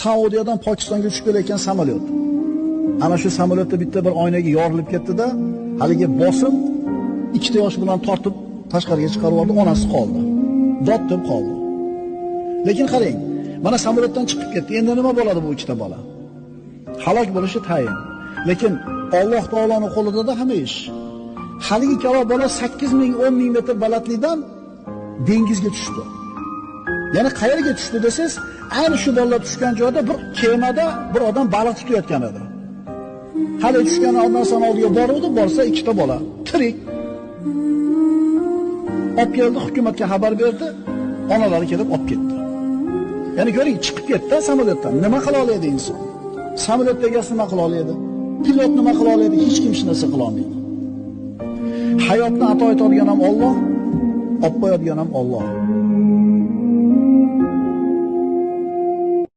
Saudiyadan Pokistonga uchib kelayotgan samolyot. Ana shu samolyotda bitta bir oynaga yorilib ketdi-da, haligi bosim 2 yosh bilan tortib tashqariga chiqarib yubordi, onasi qoldi. Dotib qoldi. Lekin qarang, mana samolyotdan chiqib ketdi. Endi nima bo'ladi bu ikkita bola? Halok bo'lishi tayin. Lekin Alloh taoloning qo'lida hamma ish. Haligi ikkala bola 8000 10000 metr balandlikdan dengizga tushdi. Ya'ni qayerga tushdi desiz, ayni shu bolalar tushgan joyda bir kemada bir odam baliq tutayotgan edi. Hali tushgan odamdan oldiga boruvdi, borsa ikkita bola tirik. Olib keldi, hukumatga xabar berdi, onalari kelib olib ketdi. Ya'ni ko'ring, chiqib ketdi samolyotdan. Nima qila oladi inson? Samolyot egasi nima qila oladi? Pilot nima qila oladi? Hech kim hech narsa qila olmaydi. Hayotni ato etadigan ham Alloh, olib qo'yadigan ham Alloh.